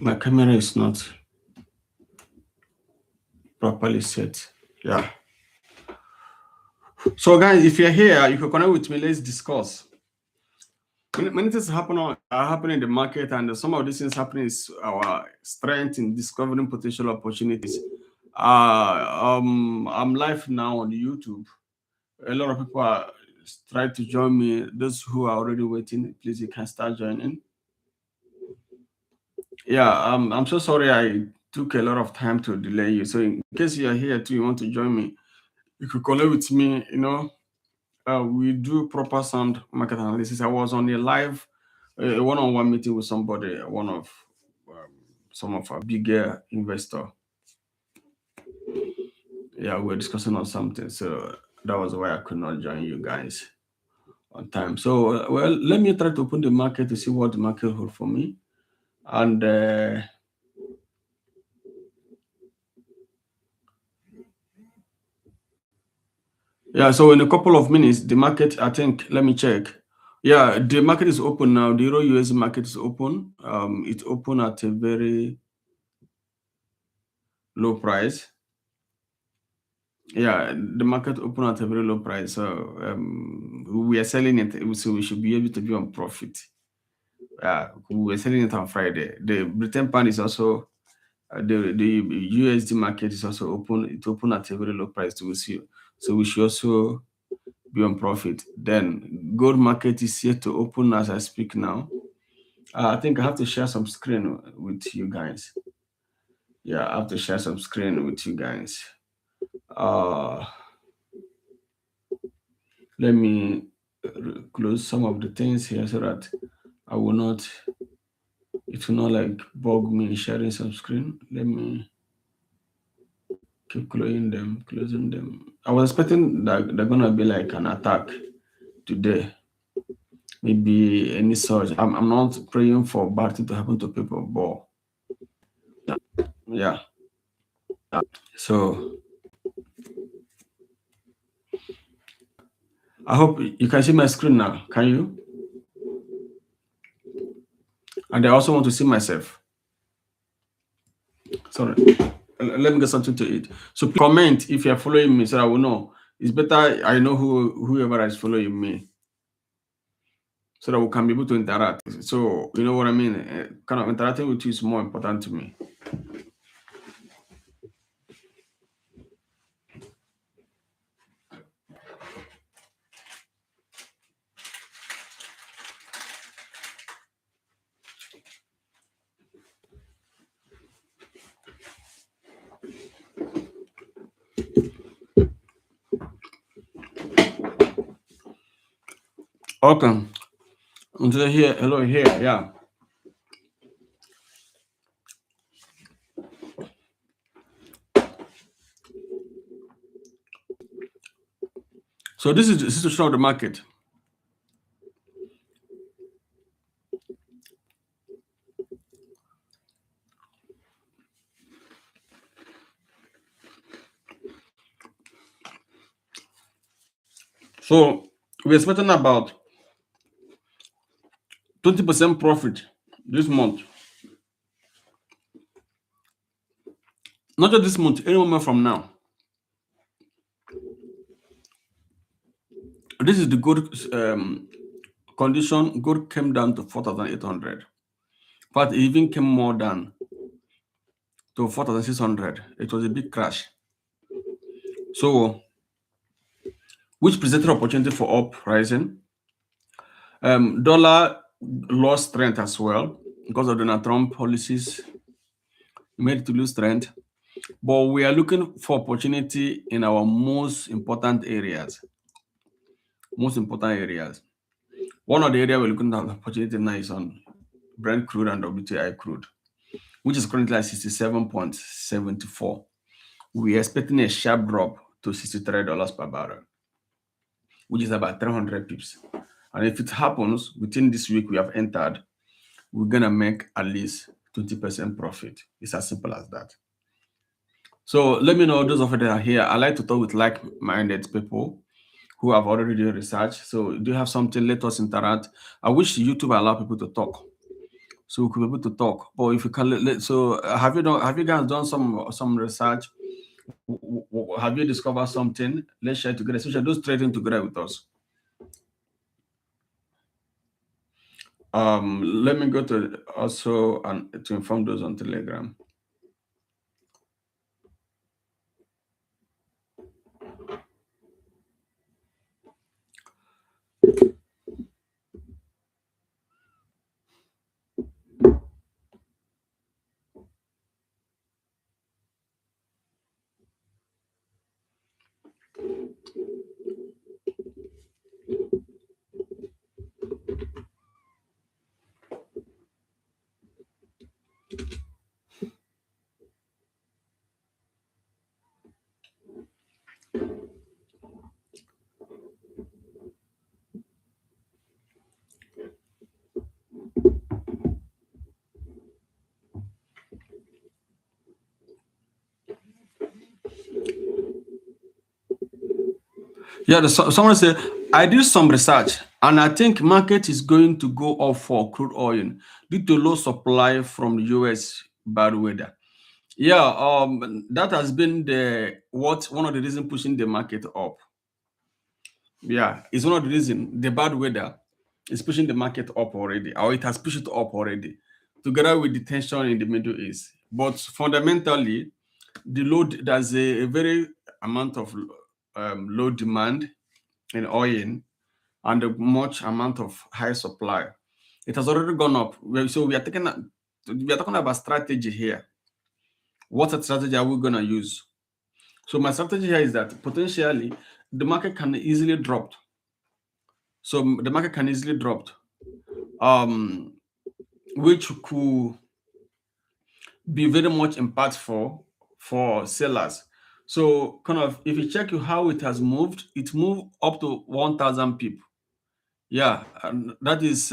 My camera is not properly set. Yeah. So, guys, if you're here, you can connect with me. Let's discuss. Many things are happening in the market, and some of these things happening is our strength in discovering potential opportunities. I'm live now on YouTube. A lot of people are trying to join me. Those who are already waiting, please you can start joining. Yeah, I'm so sorry I took a lot of time to delay you. So in case you are here too, you want to join me, you could connect with me. We do proper sound market analysis. I was on a live one-on-one meeting with somebody, one of um, some of our bigger investor. Yeah, we were discussing on something, so that was why I could not join you guys on time. So, well, let me try to open the market to see what the market hold for me, and yeah. So in a couple of minutes, the market, I think, let me check. Yeah, the market is open now. The Euro USD market is open. It's open at a very low price. Yeah, the market opened at a very low price. So we are selling it, so we should be able to be on profit. We were selling it on Friday. The Britain pound is also the USD market is also open. It opened at a very low price to see. So we should also be on profit. Then gold market is here to open as I speak now. I think I have to share some screen with you guys. Yeah, I have to share some screen with you guys. Uh, Let me close some of the things here so that I will not, it will not like bug me sharing some screen. Let me keep closing them. I was expecting that they're gonna be like an attack today. Maybe any such. I'm not praying for bad thing to happen to people, but yeah. So I hope you can see my screen now. Can you? And I also want to see myself. Sorry. Let me get something to eat. So comment if you're following me so I will know. It's better I know whoever is following me so that we can be able to interact. So you know what I mean? Kind of interacting with you is more important to me. Okay. Until here, hello here, yeah. So this is the situation of the market. So we're expecting about 20% profit this month. Not just this month, any moment from now. This is the good condition. Gold came down to 4,800. But it even came more down to 4,600. It was a big crash. So, which presented opportunity for uprising. Dollar lost strength as well because of Donald Trump policies. Made it to lose strength. But we are looking for opportunity in our most important areas. One of the areas we're looking at opportunity now is on Brent crude and WTI crude, which is currently at 67.74. We are expecting a sharp drop to $63 per barrel, which is about 300 pips. And if it happens within this week we have entered, we're gonna make at least 20% profit. It's as simple as that. So let me know those of you that are here. I like to talk with like-minded people who have already done research. So do you have something? Let us interact. I wish YouTube allow people to talk. so we could be able to talk. But if you can, so have you guys done some research? Have you discovered something? Let's share together. So share those trading together with us. Let me go to also and to inform those on Telegram. Yeah, someone said I did some research and I think market is going to go up for crude oil due to low supply from the US bad weather. Yeah, that has been the what one of the reasons pushing the market up. Yeah, it's one of the reasons the bad weather is pushing the market up already, or it has pushed it up already, together with the tension in the Middle East. But fundamentally, the load there's a very amount of low demand in oil and a much amount of high supply. It has already gone up. So we are talking about strategy here. What strategy are we gonna use? So my strategy here is that potentially the market can easily drop. So the market can easily drop, um, which could be very much impactful for sellers. So kind of if you check how it has moved, it moved up to 1,000 pip. Yeah, and that is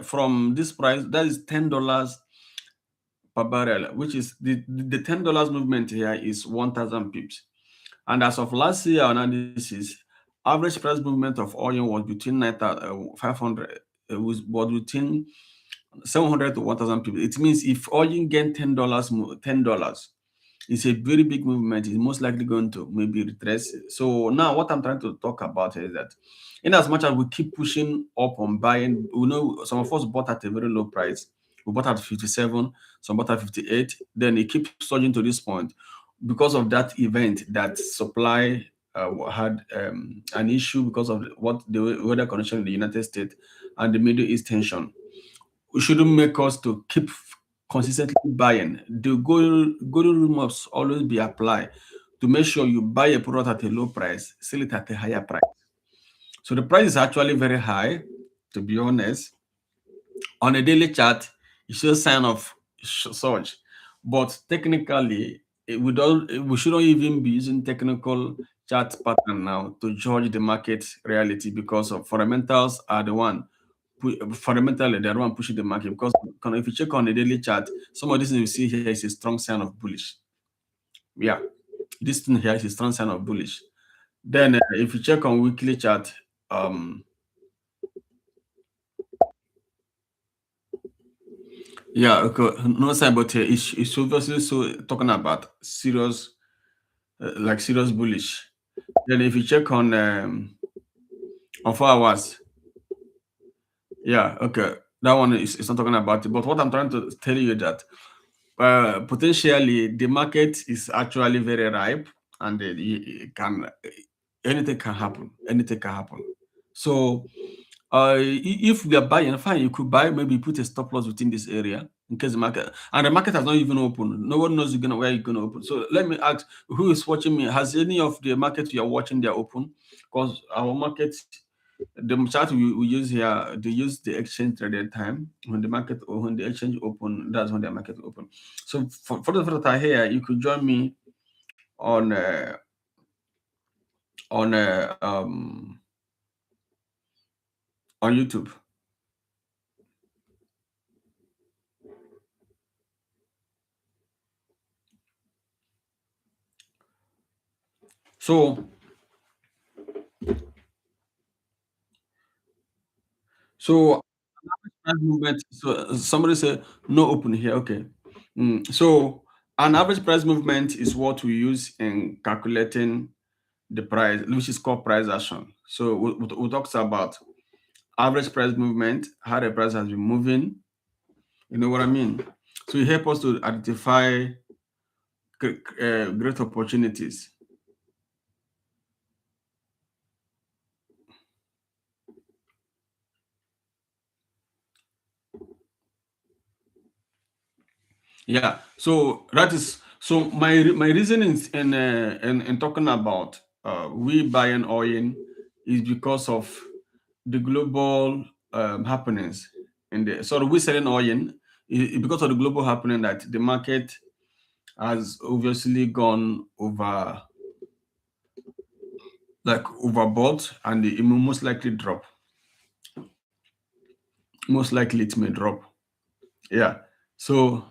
from this price. That is $10 per barrel, which is the $10 movement here is 1,000 pips. And as of last year analysis, average price movement of oil was between 9,500. It was between 700 to 1,000 people. It means if oil gain $10, it's a very big movement. It's most likely going to maybe retrace. So now what I'm trying to talk about is that in as much as we keep pushing up on buying, we know some of us bought at a very low price. We bought at 57, some bought at 58. Then it keeps surging to this point because of that event that supply had an issue because of what the weather condition in the United States and the Middle East tension. We shouldn't make us to keep consistently buying. The golden rule must always be applied to make sure you buy a product at a low price, sell it at a higher price. So the price is actually very high, to be honest. On a daily chart, it shows sign of surge, but technically, we shouldn't even be using technical chart pattern now to judge the market reality because of fundamentals are the one fundamentally they're the one pushing the market because if you check on the daily chart, some of this things you see here is a strong sign of bullish. Yeah, this thing here is a strong sign of bullish. Then if you check on weekly chart, yeah, okay, no sign, but it's obviously so talking about serious, like serious bullish. Then if you check on 4 hours, yeah, okay, that one is not talking about it. But what I'm trying to tell you that potentially the market is actually very ripe and it can anything can happen. Anything can happen. So if we are buying, fine, you could buy, maybe put a stop loss within this area in case the market and the market has not even opened. No one knows where you're gonna open. So let me ask who is watching me, has any of the markets you are watching they are open? Because our market, the chart we use here, they use the exchange traded time. When the market or when the exchange open, that's when the market open. So for the that are here, you could join me on uh, on uh, um on YouTube. So so price movement. So somebody said no open here. Okay. So an average price movement is what we use in calculating the price, which is called price action. So we talked about average price movement, how the price has been moving. You know what I mean? So it helps us to identify great opportunities. Yeah. So that is so my reasoning in talking about we buying oil is because of the global happenings in the so we selling oil because of the global happening that the market has obviously gone over like overbought and it will most likely drop. Most likely it may drop. Yeah. So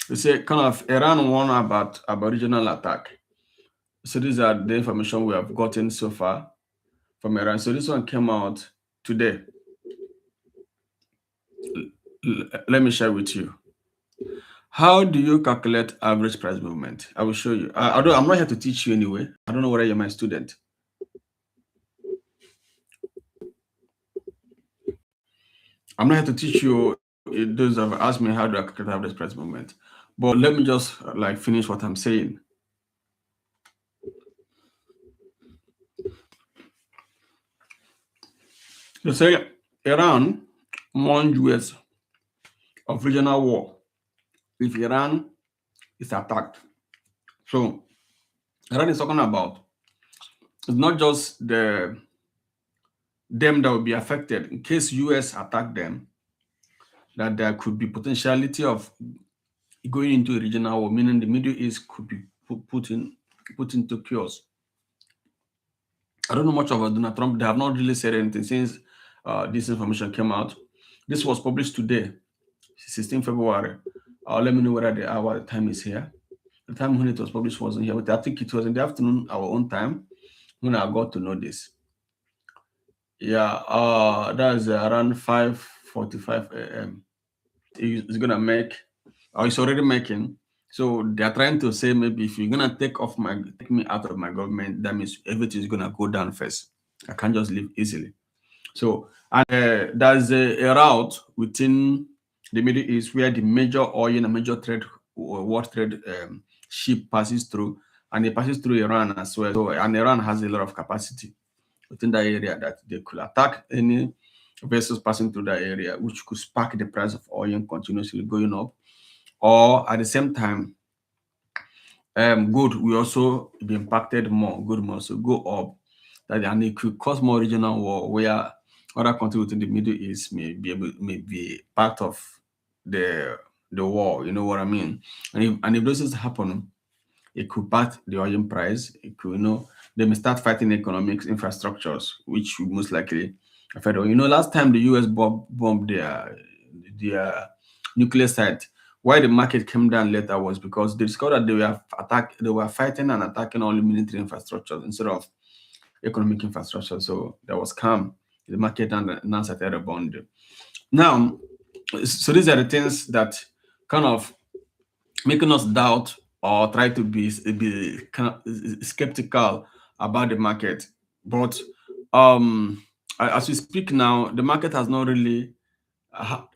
they say kind of Iran warned about regional attack. So these are the information we have gotten so far from Iran. So this one came out today. Let me share with you. How do you calculate average price movement? I will show you. Although I'm not here to teach you anyway. I don't know whether you're my student. I'm not here to teach you. Those have asked me how do I calculate average price movement. But let me just like finish what I'm saying. They say Iran warned US of regional war if Iran is attacked. So Iran is talking about it's not just them that will be affected in case US attack them, that there could be potentiality of going into a regional war, meaning the Middle East could be put into chaos. I don't know much about Donald Trump. They have not really said anything since this information came out. This was published today, 16 February. Let me know whether the hour time is here. The time when it was published wasn't here, but I think it was in the afternoon, our own time, when I got to know this. Yeah, that's around 5:45 a.m. It's gonna make, or it's already making. So they're trying to say maybe if you're gonna take me out of my government, that means everything is gonna go down first. I can't just leave easily. So and there's a route within the Middle East where the major oil and major trade world trade ship passes through, and it passes through Iran as well. So and Iran has a lot of capacity within that area that they could attack any vessels passing through that area, which could spark the price of oil continuously going up. Or at the same time, good will also be impacted more. Good will also go up. That and it could cause more regional war where other countries within the Middle East may be part of the the war. You know what I mean? And if those things happen, it could bat the oil price. It could, they may start fighting economics infrastructures, which will most likely affect. Last time the US bombed their nuclear site, why the market came down later was because they discovered that they were fighting and attacking only military infrastructure instead of economic infrastructure. So there was calm. The market and now started rebounding. Now, so these are the things that kind of making us doubt or try to be kind of skeptical about the market. But as we speak now, the market has not really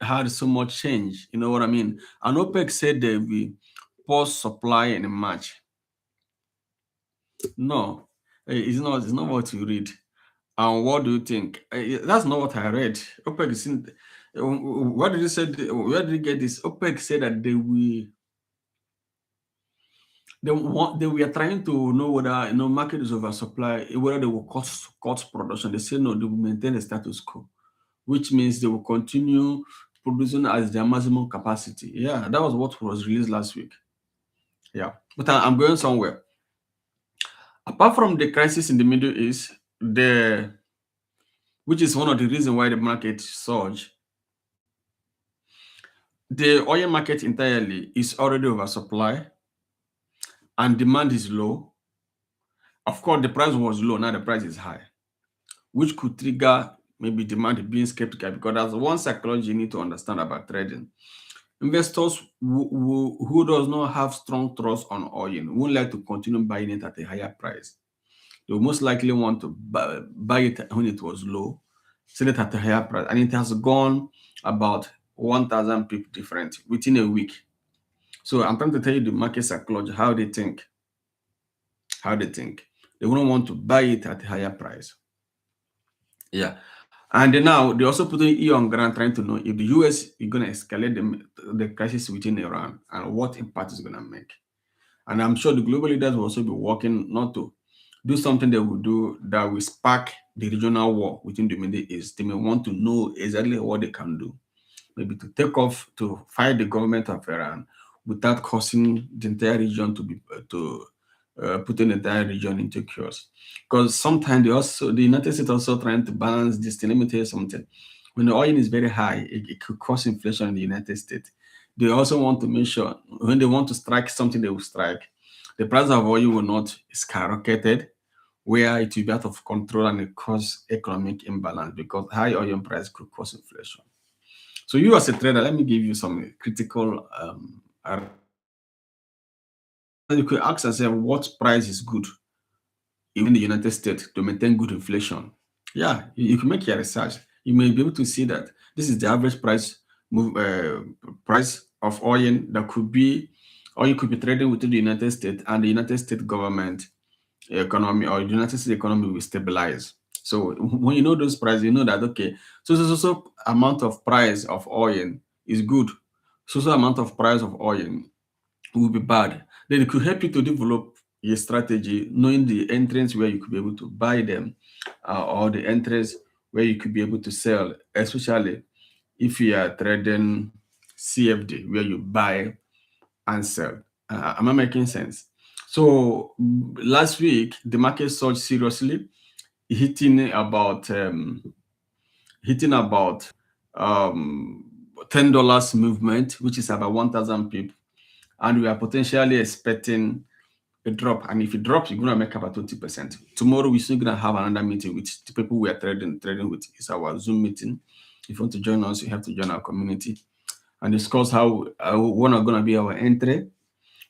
had so much change. You know what I mean? And OPEC said they will pause supply in March. No, it's not what you read. And what do you think? That's not what I read. OPEC is in. What did you say? Where did you get this? OPEC said that they were trying to know whether market is oversupply, whether they will cut production. They say no, they will maintain the status quo, which means they will continue producing as their maximum capacity. Yeah, that was what was released last week. Yeah, but I'm going somewhere. Apart from the crisis in the Middle East, which is one of the reasons why the market surged, the oil market entirely is already oversupply and demand is low. Of course, the price was low, now the price is high, which could trigger maybe demand being skeptical, because that's one psychology you need to understand about trading. Investors who does not have strong trust on oil won't like to continue buying it at a higher price. They will most likely want to buy it when it was low, sell it at a higher price, and it has gone about 1,000 pip different within a week. So I'm trying to tell you the market psychology, how they think, how they think. They wouldn't want to buy it at a higher price. Yeah. And then now they're also putting ear on ground trying to know if the US is going to escalate the crisis within Iran and what impact it's going to make. And I'm sure the global leaders will also be working not to do something they will do that will spark the regional war within the Middle East. They may want to know exactly what they can do, maybe to take off to fight the government of Iran without causing the entire region to be putting the entire region into chaos. Because sometimes the United States also trying to balance this thing. Let me tell you something. When the oil is very high, it could cause inflation in the United States. They also want to make sure when they want to strike something, they will strike. The price of oil will not skyrocketed, where it will be out of control and it cause economic imbalance, because high oil price could cause inflation. So you as a trader, let me give you some critical you could ask yourself what price is good in the United States to maintain good inflation. Yeah, you can make your research. You may be able to see that this is the average price of oil that could be, or you could be trading within the United States, and the United States government economy or the United States economy will stabilize. So when you know those prices, you know that okay, so amount of price of oil is good. So amount of price of oil will be bad. Then it could help you to develop a strategy, knowing the entrance where you could be able to buy them, or the entrance where you could be able to sell, especially if you are trading CFD, where you buy and sell. Am I making sense? So last week the market surged seriously, hitting about hitting about um, $10 movement, which is about 1,000 pip, and we are potentially expecting a drop. And if it drops, you're gonna make about 20%. Tomorrow we're still gonna have another meeting with the people we are trading with. It's our Zoom meeting. If you want to join us, you have to join our community and discuss how what are gonna be our entry,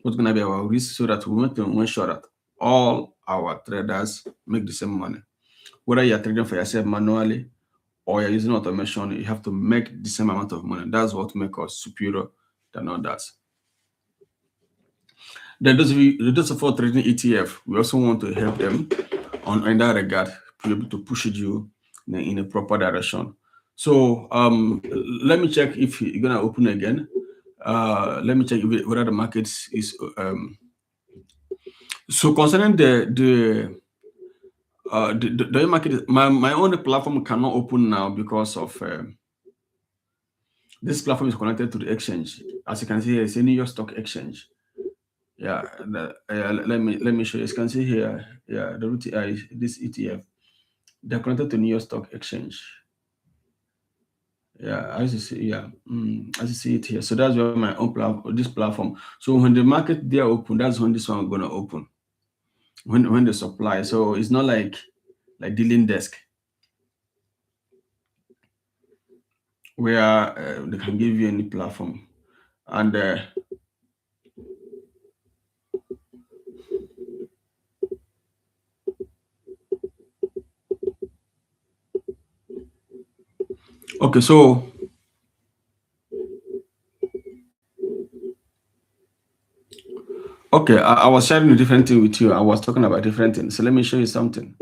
what's gonna be our risk, so that we want to ensure that all our traders make the same money. Whether you're trading for yourself manually or you're using automation, you have to make the same amount of money. That's what makes us superior than others. Then those of us trading ETF, we also want to help them in that regard, to be able to push you in a proper direction. So let me check if you're gonna open again. Let me check whether the market is so concerning the market. My own platform cannot open now because of this platform is connected to the exchange. As you can see here, it's a New York Stock Exchange. Yeah, let me show you. As you can see here, yeah, the RTI, this ETF, they're connected to New York Stock Exchange. Yeah, as you see, yeah, as you see it here. So that's where my own platform, this platform. So when the market they are open, that's when this one gonna open. When the supply. So it's not like dealing desk where they can give you any platform. And okay, so okay, I was sharing a different thing with you. I was talking about different things. So let me show you something.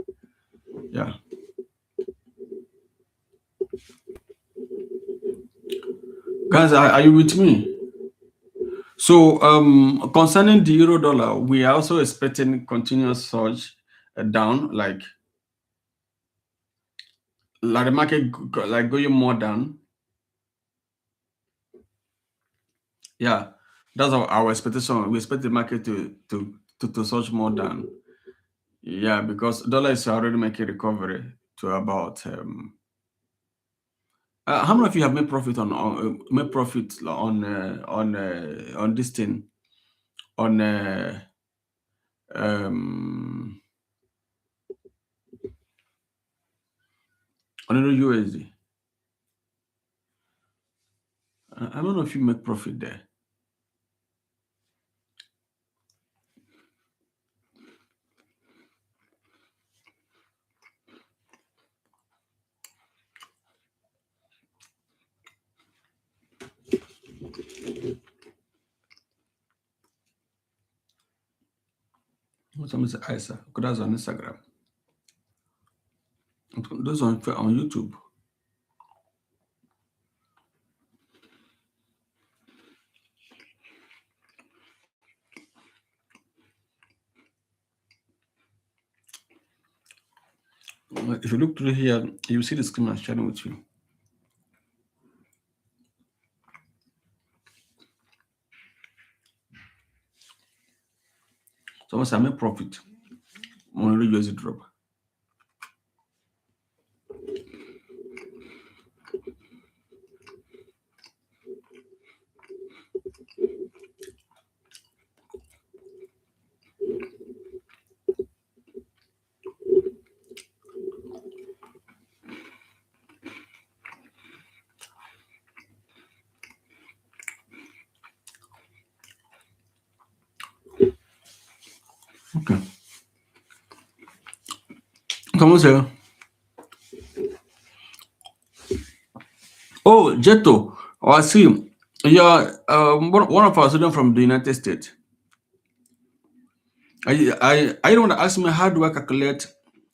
Yeah, guys, are you with me? So, concerning the euro dollar, we are also expecting continuous surge down, like the market like going more down. Yeah, that's our expectation. We expect the market to surge more down. Yeah, because dollar is already making recovery to about. How many of you have made profit on this thing on um Another USD. I don't know if you make profit there. Somebody say Isa. Because that's on Instagram. Those on YouTube. If you look through here, you see the screen I'm sharing with you. So once I make profit, only USD drop. Okay. Come on, sir. Oh, Jeto. Oh, I see. You're one of our students from the United States. I don't want to ask me how do I calculate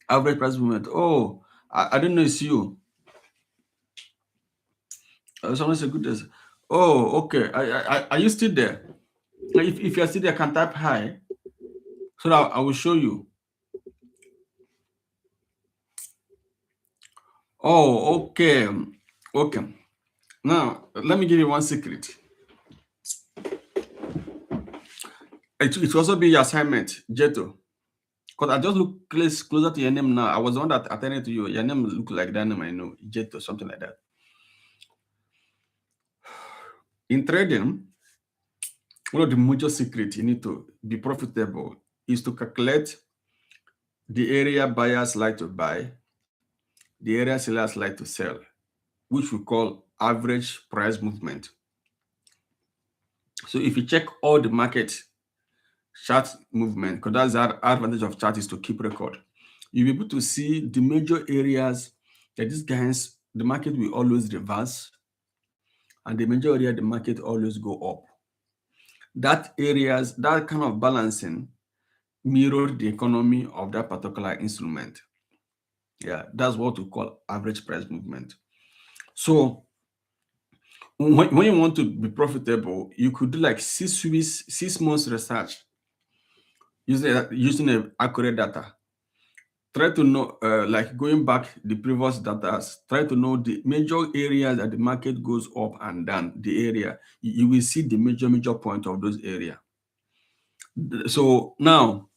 average price movement. Oh, I didn't know it's you. Someone said, goodness. Oh, okay. Are you still there? If you're still there, I can type hi so that I will show you. Oh, okay. Okay. Now, let me give you one secret. It will also be your assignment, Jeto. Because I just look closer to your name now. I was the one that attended to you. Your name look like that name I know, Jeto, something like that. In trading, one of the major secrets you need to be profitable is to calculate the area buyers like to buy, the area sellers like to sell, which we call average price movement. So if you check all the market chart movement, because that's the advantage of chart is to keep record, you'll be able to see the major areas that these guys, the market will always reverse, and the major area, the market always go up. That areas, that kind of balancing mirrored the economy of that particular instrument. Yeah, that's what we call average price movement. So when you want to be profitable, you could do like 6 weeks, 6 months research using accurate data. Try to know, like going back the previous data, try to know the major areas that the market goes up and down. The area you will see the major point of those areas. So now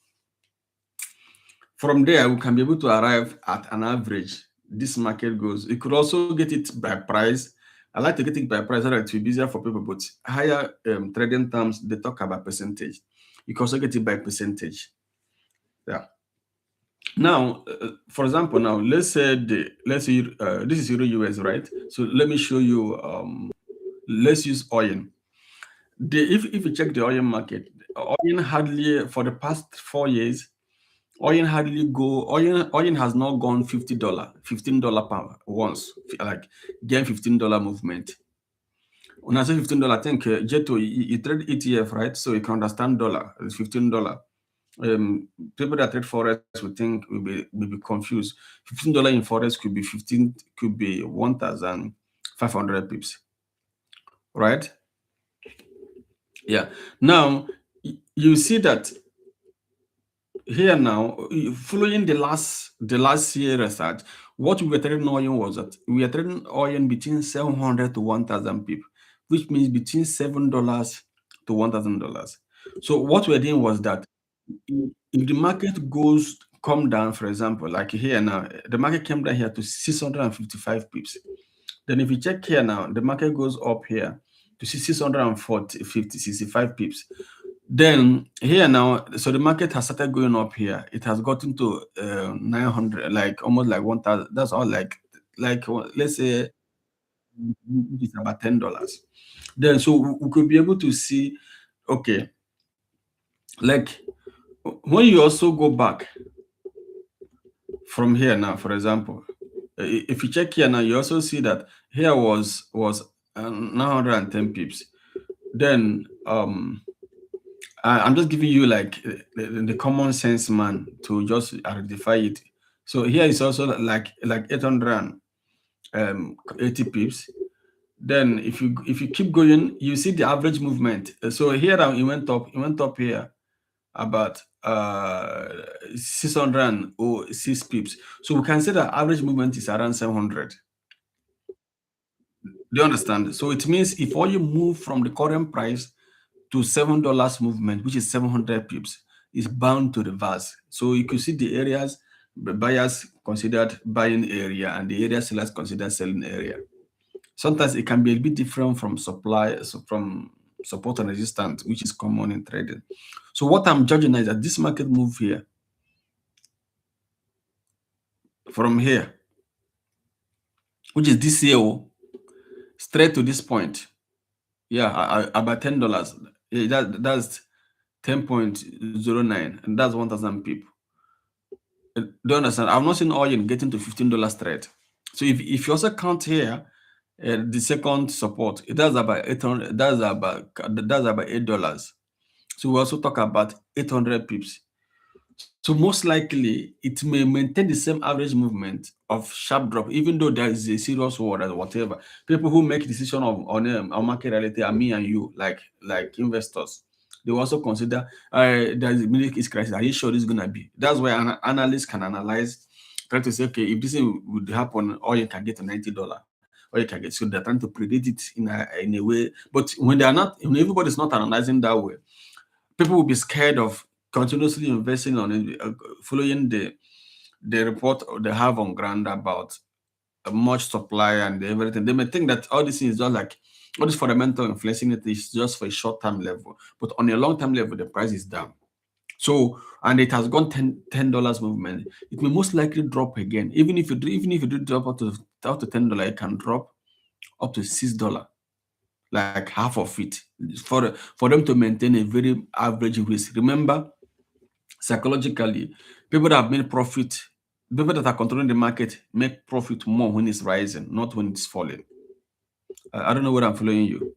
from there, we can be able to arrive at an average. This market goes. You could also get it by price. I like to get it by price so that it will be easier for people, but higher trading terms, they talk about percentage. You can also get it by percentage. Yeah. Now, for example, now let's say this is Euro US, right? So let me show you. Let's use oil. If you check the oil market, oil hardly for the past 4 years. Oil has not gone $15 per once, like gain $15 movement. When I say $15, I think Jeto, you trade ETF, right? So you can understand dollar. It's $15. People that trade forex will think will be confused. $15 in forex could be 1,500 pips, right? Yeah. Now you see that here now, following the last year research, what we were trading oil was that we are trading oil between 700 to 1,000 pip, which means between $7 to $1,000. So what we're doing was that if the market come down, for example, like here now, the market came down here to 655 pips. Then if you check here now, the market goes up here to 65 pips. Then here now, so the market has started going up here. It has gotten to 900, like almost like 1,000. That's all like like let's say it's about $10. Then so we could be able to see, okay, like when you also go back from here now, for example, if you check here now, you also see that here was 910 pips. Then I'm just giving you like the common sense man to just identify it. So here is also like 880 pips. Then if you keep going, you see the average movement. So here now it went up here about 606 pips. So we can say that average movement is around 700. Do you understand? So it means if all you move from the current price to $7 movement, which is 700 pips, is bound to reverse. So you could see the areas the buyers considered buying area and the area sellers considered selling area. Sometimes it can be a bit different from supply, so from support and resistance, which is common in trading. So what I'm judging is that this market move here from here, which is this year, straight to this point. Yeah, about $10. That's 10.09, and that's 1,000 people. Do you understand? I've not seen oil getting to $15 straight. So if you also count here, the second support, it does about 800. That's about $8. So we also talk about 800 pips. So most likely it may maintain the same average movement of sharp drop, even though there is a serious war or whatever. People who make decision on market reality are me and you, like investors. They will also consider there's a Middle East crisis. Are you sure this is gonna be? That's why an analyst can analyze, try to say, okay, if this thing would happen, or you can get to $90, or you can get. So they're trying to predict it in a way. But when they're not, when everybody's not analyzing that way, people will be scared of continuously investing on it, following the report they have on ground about much supply and everything. They may think that all this is just like all this fundamental inflation it is just for a short-term level, but on a long-term level, the price is down. So, and it has gone $10 movement. It may most likely drop again. Even if you do drop up to $10, it can drop up to $6, like half of it, for them to maintain a very average risk. Remember, psychologically, people that have made profit, people that are controlling the market make profit more when it's rising, not when it's falling. I don't know whether I'm following you.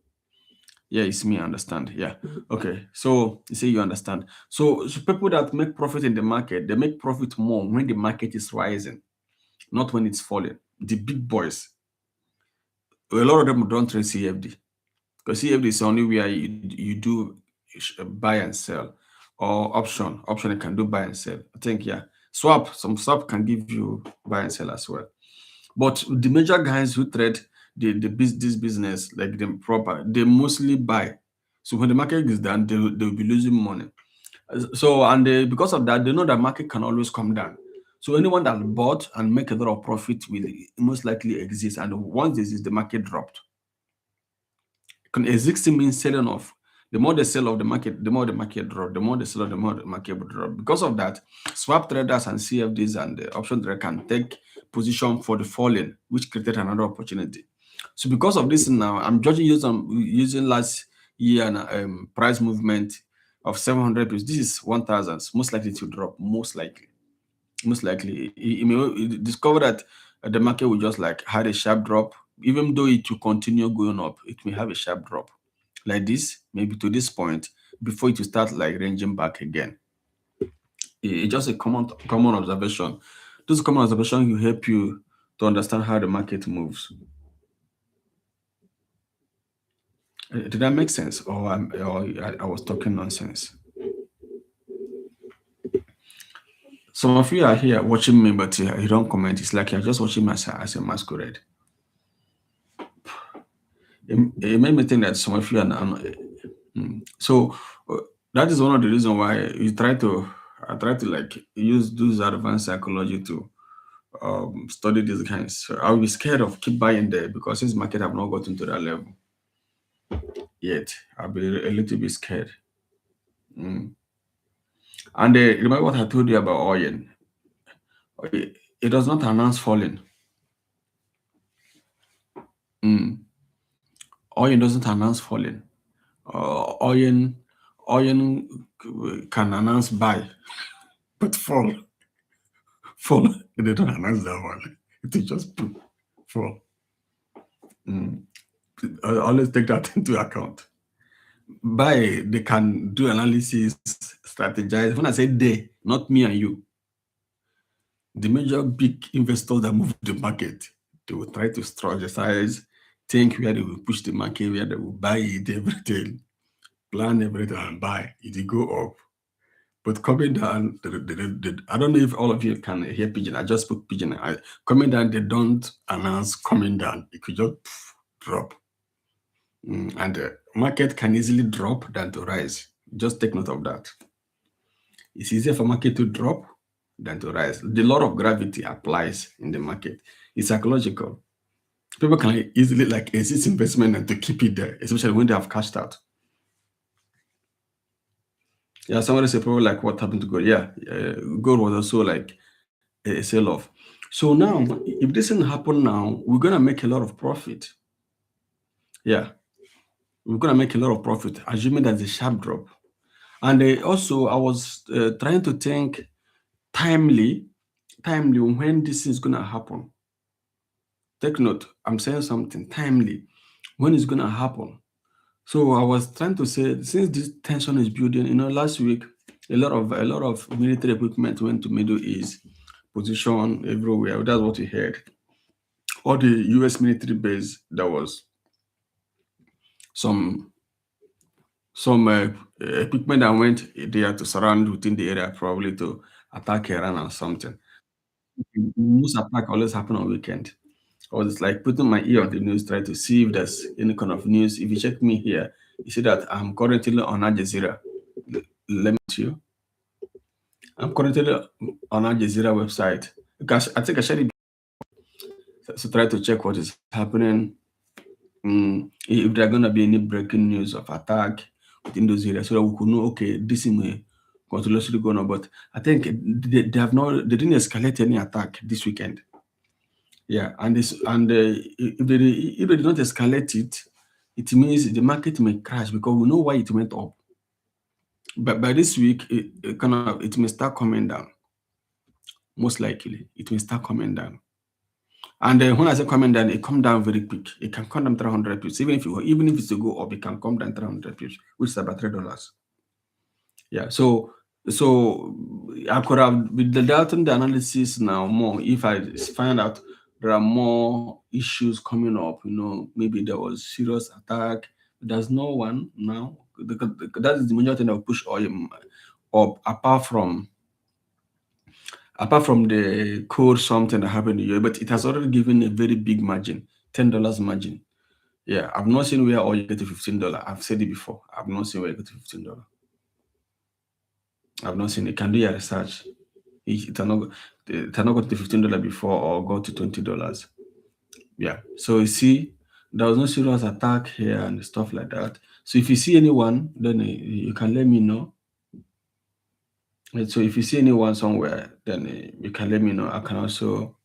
Yeah, it's me. I understand. Yeah. Okay. So you say you understand. So people that make profit in the market, they make profit more when the market is rising, not when it's falling. The big boys, a lot of them don't trade CFD. Because CFD is only where you do buy and sell, or option. Option you can do buy and sell. I think, yeah. Some swap can give you buy and sell as well. But the major guys who trade this business, like them proper, they mostly buy. So when the market is down, they'll be losing money. So and because of that, they know that market can always come down. So anyone that bought and make a lot of profit will most likely exist. And once this is the market dropped. Existing means selling off. The more they sell off the market, the more the market drop. The more they sell off, the more the market will drop. Because of that, swap traders and CFDs and the option trader can take position for the falling, which created another opportunity. So because of this now, I'm judging using last year price movement of 700 pips. This is 1,000. Most likely to drop. Most likely, you may discover that the market will just like had a sharp drop. Even though it will continue going up, it may have a sharp drop like this, maybe to this point, before it will start like ranging back again. It's just a common observation. Those common observations will help you to understand how the market moves. Did that make sense, or I was talking nonsense? Some of you are here watching me, but you don't comment. It's like you're just watching me as a masquerade. It made me think that some of you so uh, that is one of the reasons why I try to like use advanced psychology to study these guys. So I'll be scared of keep buying there because this market have not gotten to that level yet. I'll be a little bit scared. Mm. And remember what I told you about oil? It does not announce falling. Mm. Oil doesn't announce falling. Oil can announce buy, but fall. They don't announce that one. It is just fall. Mm. I always take that into account. Buy, they can do analysis, strategize. When I say they, not me and you, the major big investors that move the market, they will try to strategize, think where they will push the market, where they will buy it, everything, plan everything and buy. It will go up. But coming down, I don't know if all of you can hear pigeon. I just spoke pigeon. Coming down, they don't announce coming down. It could just drop. And the market can easily drop than to rise. Just take note of that. It's easier for market to drop than to rise. The law of gravity applies in the market. It's psychological. People can easily like exit investment and to keep it there, especially when they have cashed out. Yeah, somebody say probably like what happened to gold. Yeah, gold was also like a sell off. So now, if this didn't happen now, we're gonna make a lot of profit. Yeah, we're gonna make a lot of profit, assuming there's a sharp drop. And also, I was trying to think timely, timely when this is gonna happen. Take note, I'm saying something timely. When it's gonna happen? So I was trying to say, since this tension is building, last week a lot of military equipment went to Middle East, position everywhere. That's what we heard. All the U.S. military base, there was some equipment that went there to surround within the area, probably to attack Iran or something. Most attack always happen on weekend. I was like putting my ear on the news, trying to see if there's any kind of news. If you check me here, you see that I'm currently on Al Jazeera. Let me tell you, I'm currently on Al Jazeera website because I think I shared it. So try to check what is happening. If there are gonna be any breaking news of attack within those areas, so that we could know, okay, this may continuously going on. But I think they didn't escalate any attack this weekend. Yeah, if they did not escalate it, it means the market may crash because we know why it went up. But by this week, it may start coming down. Most likely, it will start coming down. And when I say coming down, it come down very quick. It can come down 300 pips. Even if it's to go up, it can come down 300 pips, which is about $3. Yeah. So I could have been doubting the analysis now more if I find out there are more issues coming up. Maybe there was serious attack. There's no one now. That is the major thing that will push oil up, apart from the code something that happened in the year, but it has already given a very big margin, $10 margin. Yeah, I've not seen where oil get to $15. I've said it before. I've not seen where it get to $15. I've not seen it. Can do your research. It had not got to $15 before or go to $20. Yeah. So you see, there was no serious attack here and stuff like that. So if you see anyone, then you can let me know. And so if you see anyone somewhere, then you can let me know. I can also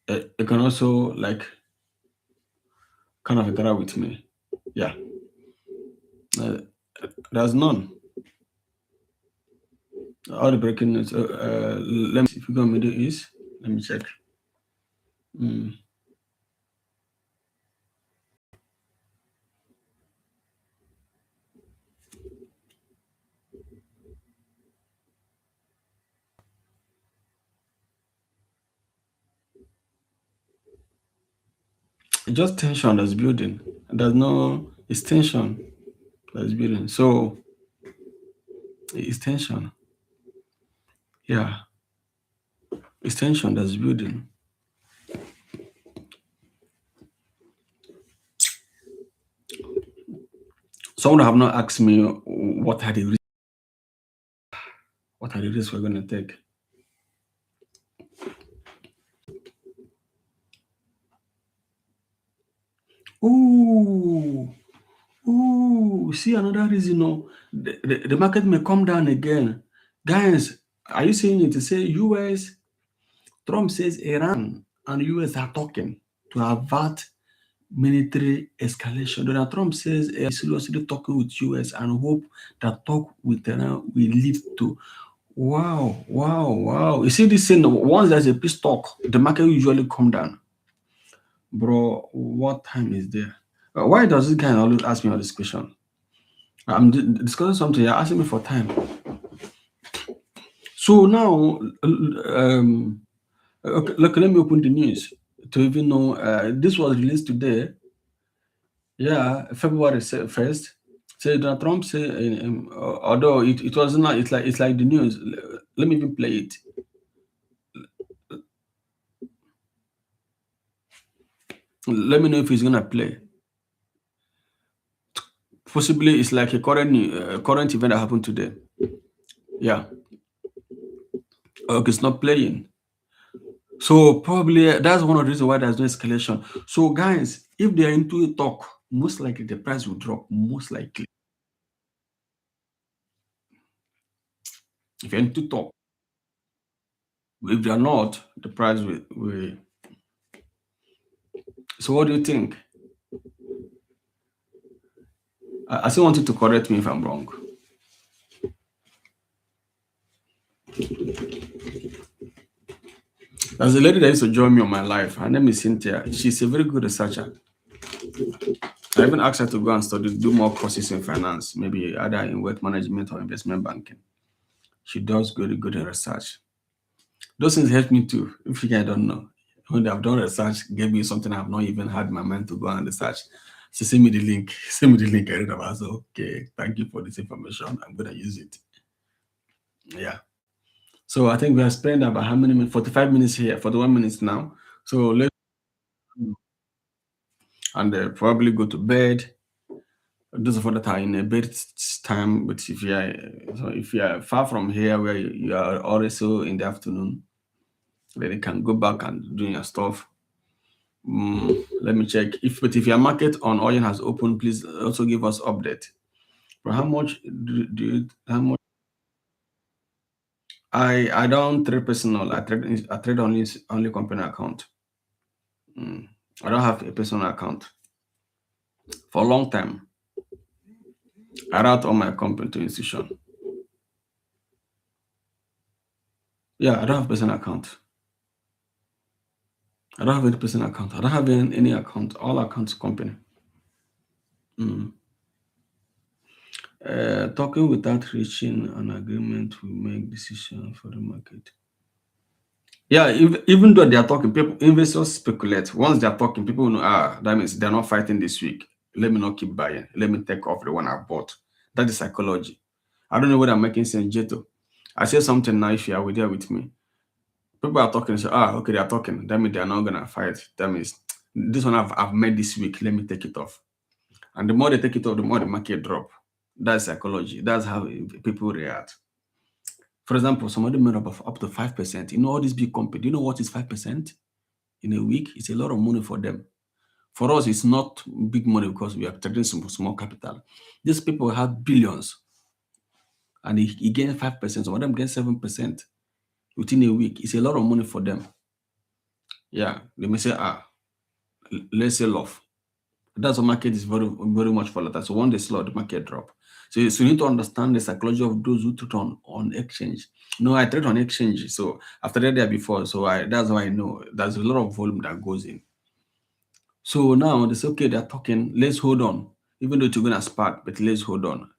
you can also like kind of interact with me. Yeah. Uh, there's none. All the breaking news. Let me see if you go Middle East. Let me check. Mm. It's just tension that's building. It's tension that's building. So it's tension. Yeah, it's tension that's building. Someone have not asked me what are the risks we're going to take. Ooh, see another reason. The market may come down again, guys. Are you saying it to say US? Trump says Iran and US are talking to avert military escalation. Donald Trump says seriously talking with US and hope that talk with Iran will lead to. Wow, wow, wow. You see this thing, once there's a peace talk, the market usually come down. Bro, what time is there? Why does this guy always ask me all this question? I'm discussing something, you're asking me for time. So now, okay, look, let me open the news to even know. This was released today. Yeah, February 1st. Say Donald Trump say, although it was not, it's like the news. Let me even play it. Let me know if he's gonna play. Possibly it's like a current event that happened today. Yeah. Okay, it's not playing. So probably that's one of the reasons why there's no escalation. So guys, if they're into a talk, most likely the price will drop. Most likely, if you're into talk, if they're not, the price will. So what do you think? I still want you to correct me if I'm wrong. There's a lady that used to join me on my life. Her name is Cynthia. She's a very good researcher. I even asked her to go and study, do more courses in finance, maybe either in wealth management or investment banking. She does good in research. Those things help me too. If you guys don't know, when I've done research, gave me something I've not even had in my mind to go and research. She send me the link. Send me the link. I read about. So okay, thank you for this information. I'm gonna use it. Yeah. So I think we have spent about how many minutes? 45 minutes here, 41 minutes now. So let's and probably go to bed. Those of us that are in a bed time, but if you are far from here where you are also in the afternoon, then you can go back and do your stuff. Let me check. If your market on oil has opened, please also give us update. But how much do you how much? I don't trade personal. I trade only company account. I don't have a personal account for a long time. I route all my company to institution. Yeah, I don't have personal account. I don't have any personal account. I don't have any account. All accounts company. Mm. Talking without reaching an agreement will make decision for the market. Yeah, even though they are talking, people investors speculate. Once they are talking, people know that means they're not fighting this week. Let me not keep buying. Let me take off the one I bought. That is psychology. I don't know whether I'm making sense, Jeto. I say something now if you are there with me. People are talking, say, okay, they are talking. That means they are not gonna fight. That means this one I've made this week. Let me take it off. And the more they take it off, the more the market drop. That's psychology. That's how people react. For example, somebody made up to 5%. You know all these big companies. Do you know what is 5% in a week? It's a lot of money for them. For us, it's not big money because we are trading some small capital. These people have billions, and he gains 5%. Some of them get 7% within a week. It's a lot of money for them. Yeah, they may say, let's sell off. That's why market is very, very much volatile. So when they slow, the market drop. So you need to understand the psychology of those who trade on exchange. No, I trade on exchange. So after that there before, that's why I know there's a lot of volume that goes in. So now they say, okay, they're talking, let's hold on. Even though it's gonna spark, but let's hold on.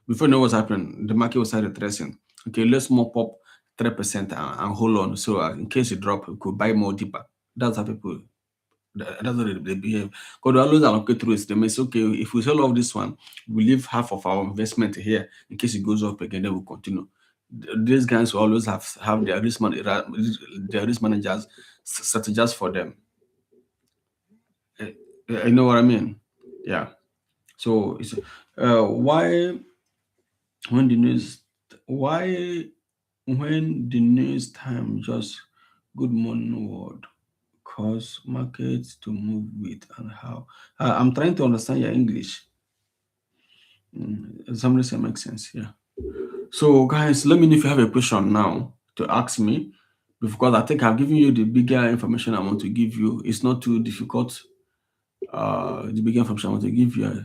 Before you know what's happening, the market will start retracing. Okay, let's mop up 3% and hold on. So in case it drop, we could buy more deeper. That's how people that's how they behave. Because they always allocate risk. They may say, okay, if we sell off this one, we leave half of our investment here in case it goes up again, then we'll continue. These guys will always have their risk managers strategize for them. You know what I mean? Yeah. So it's why when the news why when the news time just good morning world cause markets to move with and how I'm trying to understand your English. Somebody say makes sense. Yeah. So guys, let me know if you have a question now. to ask me, because I think I've given you the bigger information I want to give you. It's not too difficult. The bigger information I want to give you.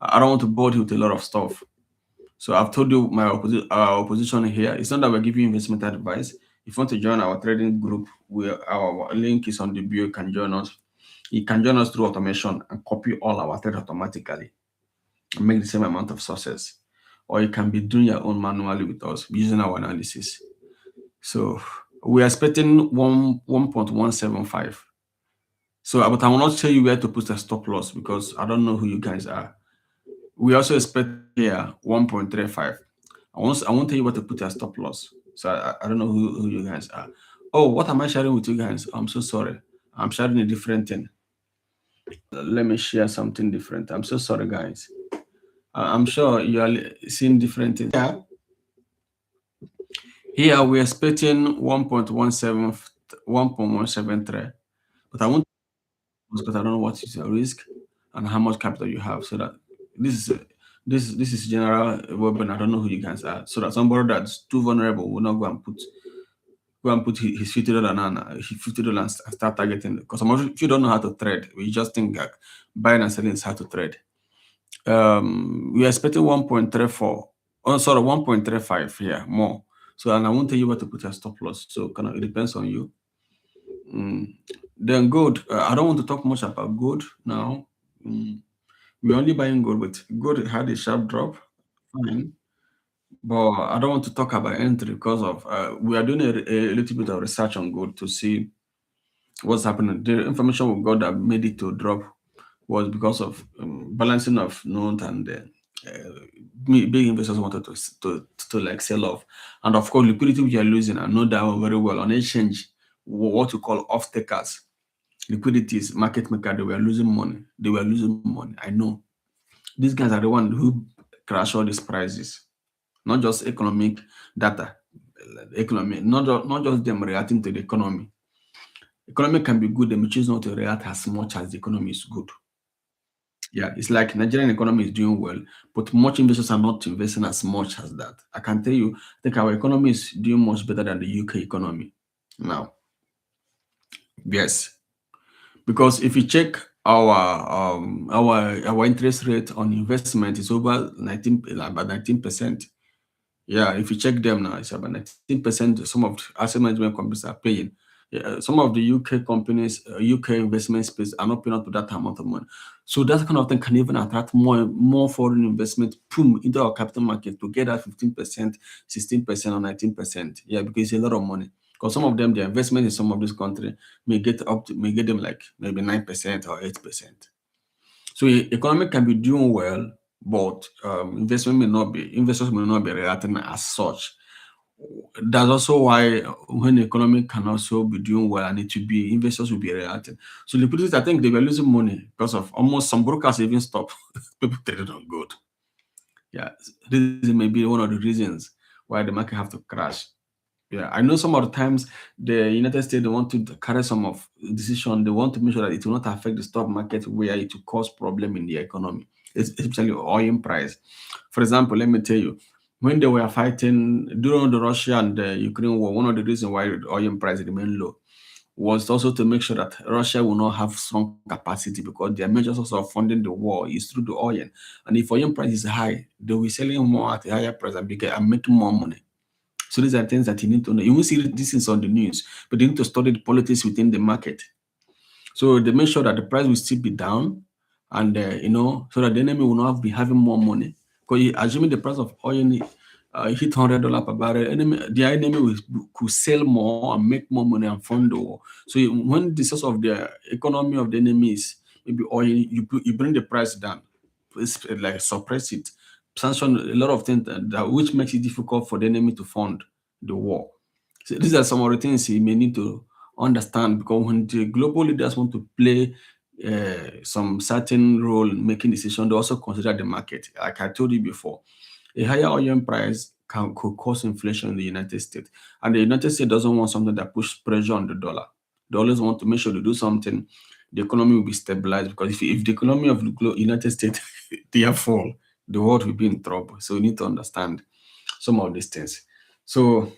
I don't want to bore you with a lot of stuff. So I've told you my our opposition here. It's not that we're giving you investment advice. If you want to join our trading group, our link is on the bio. You can join us. You can join us through automation and copy all our trades automatically and make the same amount of success. Or you can be doing your own manually with us using our analysis. So we are expecting 1.175. So, but I will not tell you where to put a stop loss because I don't know who you guys are. We also expect here 1.35. I won't tell you what to put a stop loss. So I don't know who you guys are. Oh, what am I sharing with you guys? I'm so sorry. I'm sharing a different thing. Let me share something different. I'm so sorry, guys. I'm sure you are seeing different things. Yeah. Here we're expecting 1.17, 1.173. But I won't because I don't know what is your risk and how much capital you have. So that this is this is general weapon. I don't know who you guys are. So that somebody that's too vulnerable will not go and put his $50 and $50 and start targeting. Because if you don't know how to trade, we just think like buying and selling is how to trade. We are expecting 1.34. Oh, sorry, 1.35 here more. So and I won't tell you what to put your stop loss. So kind of it depends on you. Then gold. I don't want to talk much about gold now. We're only buying gold, but gold had a sharp drop. Fine. But I don't want to talk about entry because of we are doing a little bit of research on gold to see what's happening. The information we got that made it to drop was because of balancing of note and big investors wanted to like sell off, and of course liquidity we are losing. I know that one very well on exchange. What we call off takers, liquidities, market maker, they were losing money. They were losing money. I know these guys are the one who crash all these prices, not just economic data. Economy, not just them reacting to the economy. Economy can be good, they choose not to react as much as the economy is good. Yeah, it's like Nigerian economy is doing well, but much investors are not investing as much as that. I can tell you, I think our economy is doing much better than the UK economy now. Yes, because if you check our interest rate on investment is over 19 about 19%. Yeah, if you check them now, it's about 19%. Some of the asset management companies are paying. Yeah, some of the UK companies, UK investment space are not paying up to that amount of money. So that kind of thing can even attract more foreign investment boom into our capital market to get that 15%, 16%, or 19%. Yeah, because it's a lot of money. Because some of them, their investment in some of this country may get them like maybe 9% or 8%. So economy can be doing well, but investors may not be reacting as such. That's also why when the economy can also be doing well and it will be investors will be reacting. So liquidity, I think they were losing money because of almost some brokers even stop people trading on gold. Yeah, this may be one of the reasons why the market have to crash. Yeah, I know some of the times the United States they want to carry some of decision. They want to make sure that it will not affect the stock market where it will cause problem in the economy, especially oil price. For example, let me tell you, when they were fighting during the Russia and the Ukraine war, one of the reasons why the oil price remained low was also to make sure that Russia will not have strong capacity because their major source of funding the war is through the oil. And if oil price is high, they will be selling more at a higher price and making more money. So these are things that you need to know. You will see this is on the news, but you need to study the politics within the market. So they make sure that the price will still be down, and so that the enemy will not be having more money. Because assuming the price of oil hit $100 per barrel, the enemy could sell more and make more money and fund the war. So when the source of the economy of the enemy is maybe oil, you bring the price down, it's like suppress it, sanction a lot of things which makes it difficult for the enemy to fund the war. So these are some of the things you may need to understand because when the global leaders want to play some certain role in making decisions, they also consider the market. Like I told you before, a higher oil price could cause inflation in the United States, and the United States doesn't want something that pushes pressure on the dollar. They always want to make sure to do something. The economy will be stabilized because if the economy of the United States they fall, the world will be in trouble. So we need to understand some of these things. So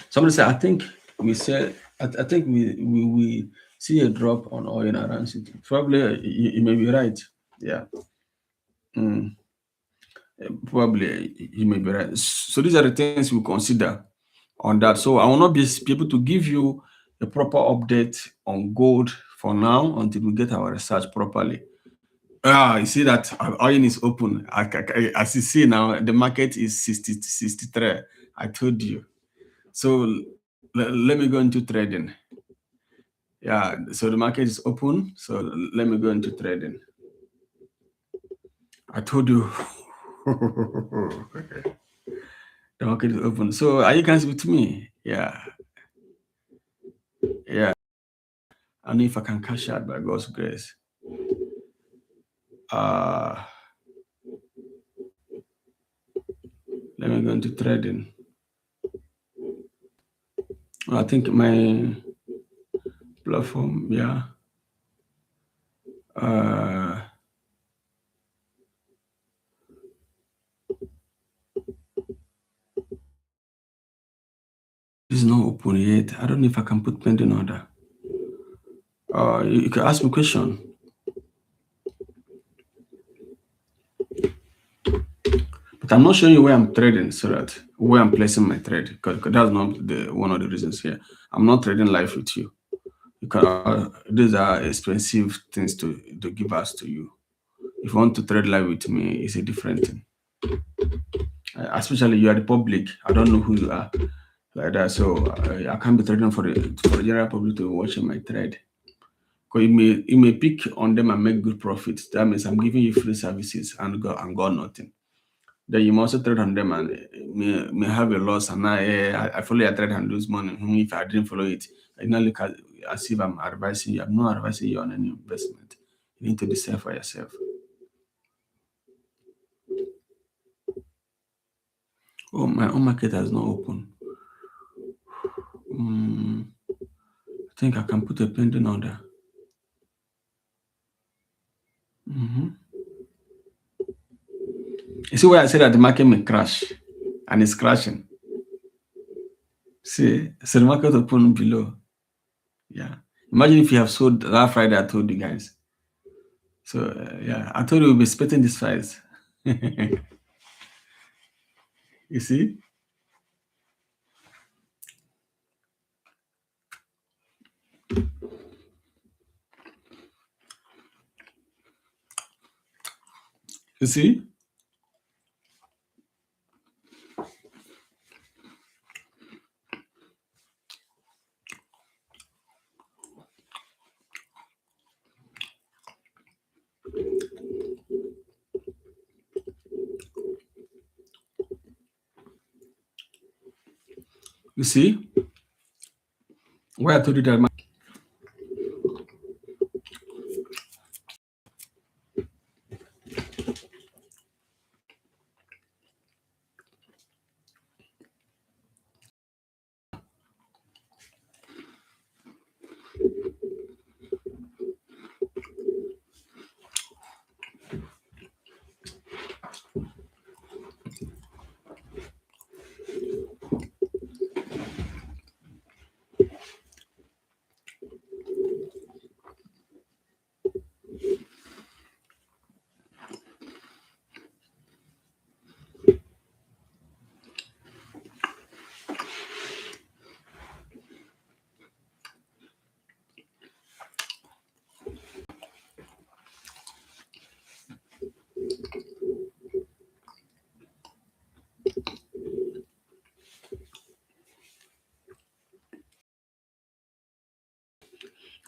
Somebody said, I think we said, I think we see a drop on oil around city. Probably you may be right. Yeah. Mm, probably you may be right. So these are the things we consider on that. So I will not be able to give you a proper update on gold for now until we get our research properly. You see that oil is open. As you see now, the market is 60 to 63. I told you. So let me go into trading. Yeah, so the market is open. So let me go into trading. I told you. The market is open. So are you guys with me? Yeah. Yeah. I know if I can cash out by God's grace. Uh Let me go into trading. I think my platform, yeah. Uh This is not open yet. I don't know if I can put pending order. You can ask me a question. But I'm not showing you where I'm trading, so that where I'm placing my trade, because that's not the one of the reasons here. I'm not trading live with you. These are expensive things to give us to you. If you want to trade live with me, it's a different thing. Especially you are the public. I don't know who you are like that, so I can't be trading for the general public to watch my trade. Because you may pick on them and make good profits. That means I'm giving you free services and got nothing. Then you must also trade on them and may have a loss. And I follow your trade and lose money. If I didn't follow it, I not look at as if I'm advising you. I'm not advising you on any investment. You need to decide for yourself. Oh, my own market has not opened. I think I can put a pending order. You see where I said that the market may crash, and it's crashing. See, so the market opened below. Yeah. Imagine if you have sold that Friday. I told you guys. So yeah, I told you we'll be splitting this price. You see? You see? You see? Where I told you that.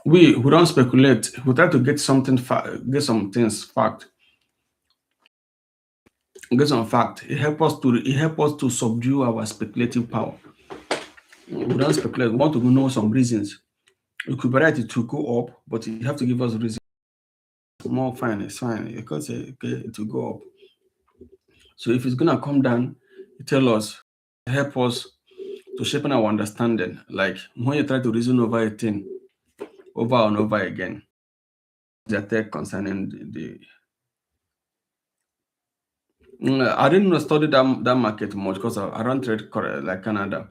We don't speculate. We try to get something, get some things fact, get some fact. It help us to subdue our speculative power. We don't speculate. We want to know some reasons. You could be right, it will go up, but you have to give us reasons. More fine, it's fine. You can say, okay, it will go up. So if it's gonna come down, you tell us, help us to sharpen our understanding. Like when you try to reason over a thing over and over again, the tech concerning I didn't study that market much because I don't trade like Canada.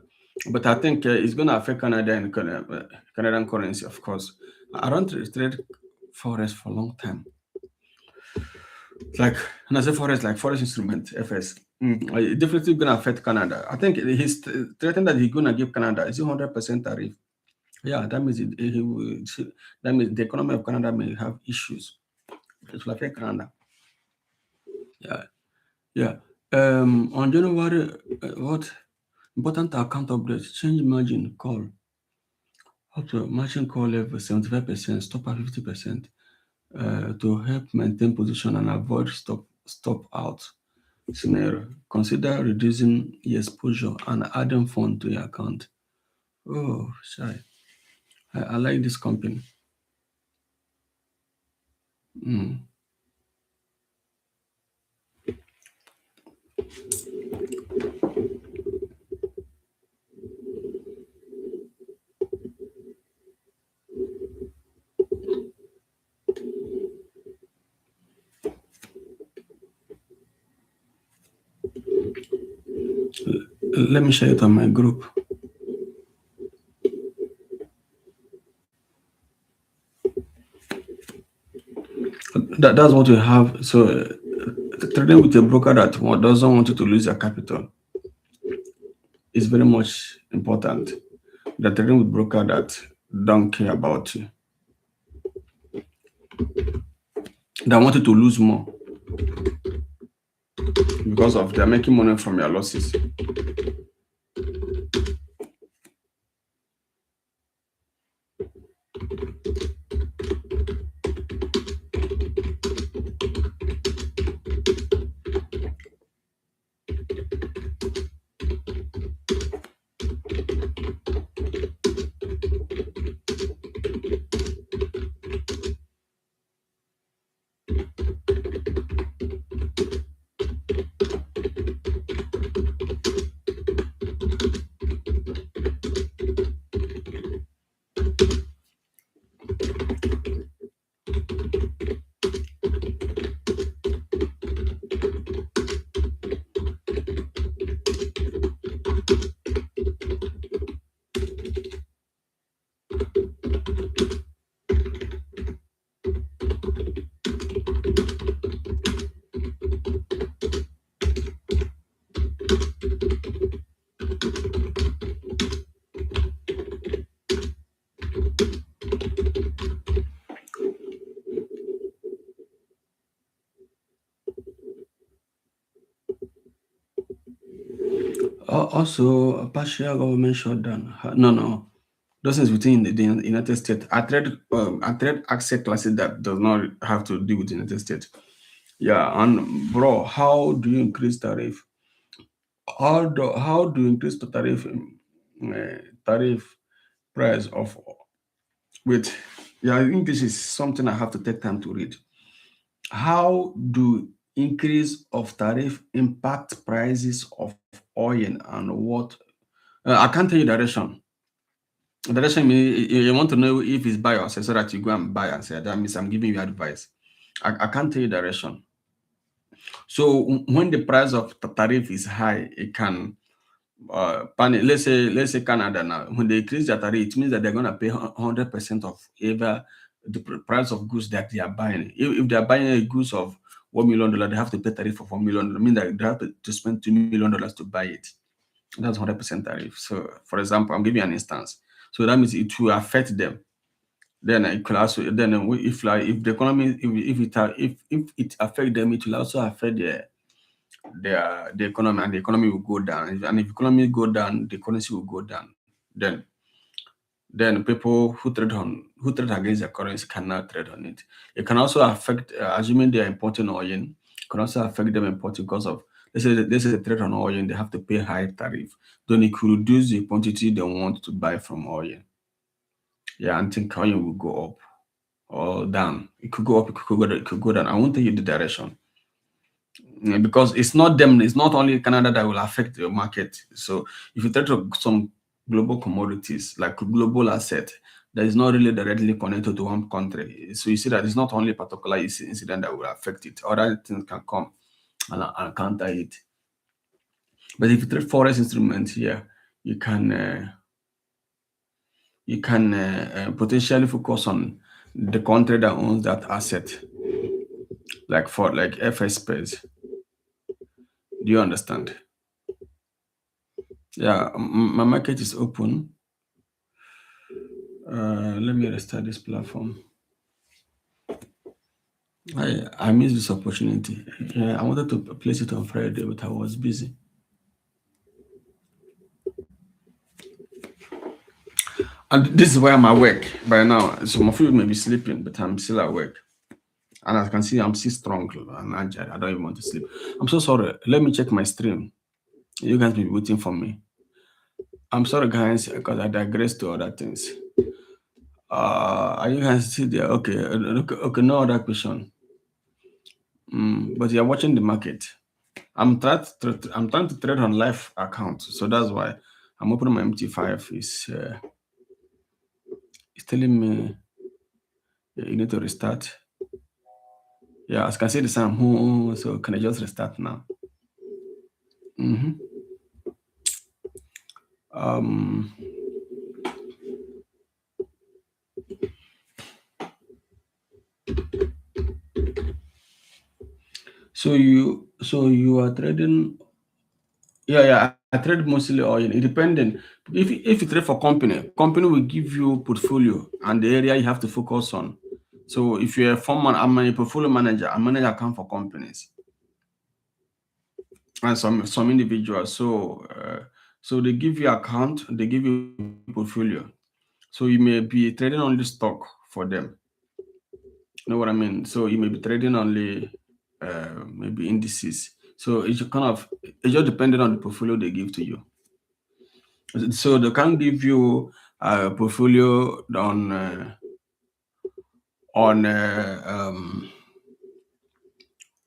But I think it's going to affect Canada and Canadian currency, of course. I don't trade forex for a long time. Like, when I say forex, like forex instrument, FS. It definitely going to affect Canada. I think he's threatened that he's going to give Canada is 100% tariff. Yeah, that means that means the economy of Canada may have issues. It will affect Canada. Yeah, yeah. On January, what important account updates? Change margin call up to margin call level 75%, stop at 50%, to help maintain position and avoid stop out scenario. Consider reducing the exposure and adding fund to your account. Oh, shy. I like this company. Mm. Let me share it on my group. That's what we have. So, trading with a broker that doesn't want you to lose your capital is very much important. The trading with broker that don't care about you, that want you to lose more because of they're making money from your losses. Also, a partial government shutdown. No, no. Those things within the United States. I trade asset classes that does not have to do with the United States. Yeah, and bro, how do you increase tariff? How do you increase the tariff tariff price of wait? Yeah, I think this is something I have to take time to read. How do increase of tariff impact prices of oil and what? I can't tell you direction. Direction means you want to know if it's buy or sell so that you go and buy and sell. That means I'm giving you advice. I can't tell you direction. So when the price of the tariff is high, it can panic. Let's say Canada now. When they increase their tariff, it means that they're gonna pay 100% of ever the price of goods that they are buying. If they are buying a goods of $1 million, they have to pay tariff of $1 million. I mean that they have to spend $2 million to buy it. That's 100% tariff. So, for example, I'm giving you an instance. So that means it will affect them. Then it could also then if the economy if it affect them, it will also affect the economy, and the economy will go down. And if economy go down, the currency will go down. Then people who trade against the currency cannot trade on it. It can also affect, assuming they are importing oil, it can also affect them importing because of let's say they trade on oil and they have to pay high tariff. Then it could reduce the quantity they want to buy from oil. Yeah, and think oil will go up or down. It could go up, it could go down. I won't tell you the direction. Because it's not them, it's not only Canada that will affect the market. So if you take some global commodities like global asset that is not really directly connected to one country, so you see that it's not only a particular incident that will affect it. Other things can come and counter it. But if you trade forex instruments here, you can potentially focus on the country that owns that asset, like for like FS space. Do you understand? Yeah, my market is open. Let me restart this platform. I missed this opportunity. Yeah, I wanted to place it on Friday, but I was busy. And this is why I'm awake by now. Some of you may be sleeping, but I'm still awake. And as you can see, I'm still strong and agile. I don't even want to sleep. I'm so sorry. Let me check my stream. You guys be waiting for me. I'm sorry, guys, because I digress to other things. Are you guys still there? Okay, okay, no other question. But you're watching the market. I'm trying to trade on live account, so that's why I'm opening my MT5. It's telling me you need to restart. Yeah, as you can see the sound. So can I just restart now? hmm Um. So you are trading. Yeah, yeah. I trade mostly oil. Independent. If you trade for company will give you portfolio and the area you have to focus on. So if you're a foreman, I'm a portfolio manager. I manage account for companies and some individuals. So they give you account, they give you portfolio. So you may be trading only stock for them. You know what I mean? So you may be trading only maybe indices. So it's just depending on the portfolio they give to you. So they can't give you a portfolio on on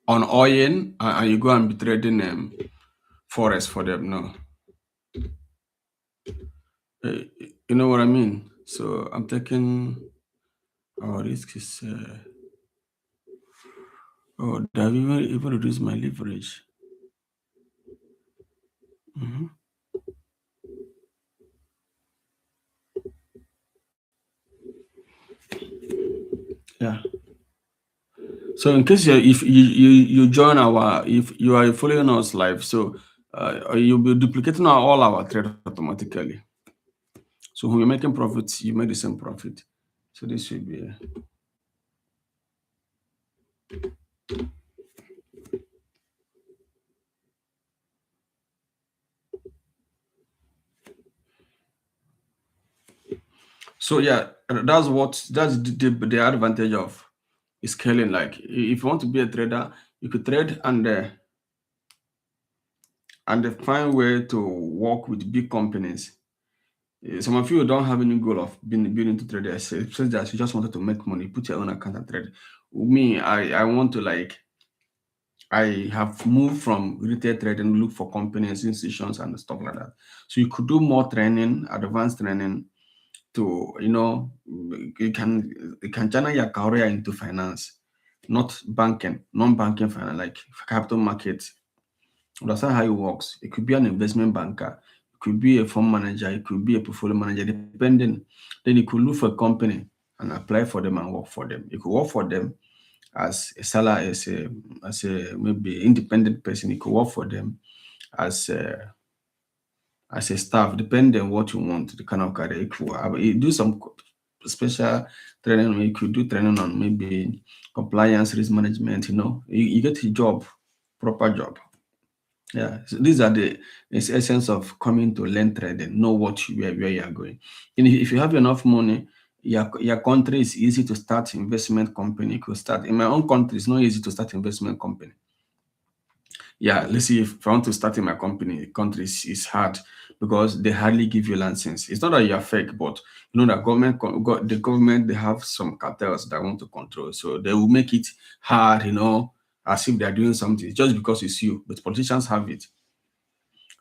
oil and you go and be trading forest for them. No, Uh, you know what I mean. So I'm taking our risk is that even reduce my leverage. Mhm. Yeah. So in case if you join our, if you are following us live, so you'll be duplicating all our trade automatically. So when you're making profits, you make the same profit. So this should be. So yeah, that's the advantage of scaling. Like if you want to be a trader, you could trade and find way to work with big companies. Some of you don't have any goal of being into traders. It's just that you just wanted to make money, put your own account and trade. Me, I want to like I have moved from retail trading, look for companies, institutions, and stuff like that. So you could do more training, advanced training to you can channel your career into finance, not banking, non-banking finance like capital markets. Understand how it works. It could be an investment banker, it could be a fund manager, it could be a portfolio manager, depending. Then you could look for a company and apply for them and work for them. You could work for them as a seller, as a maybe independent person. You could work for them as a staff, depending on what you want, the kind of career you could have. You do some special training, or you could do training on maybe compliance, risk management. You get a job, proper job. Yeah, so these are the essence of coming to learn trading, know where you are going. And if you have enough money, your country is easy to start investment company. You could start in my own country. It's not easy to start investment company. Yeah, let's see, if I want to start in my country is hard because they hardly give you license. It's not that you are fake, but that the government, they have some cartels that want to control, so they will make it hard, as if they are doing something just because it's you. But politicians have it.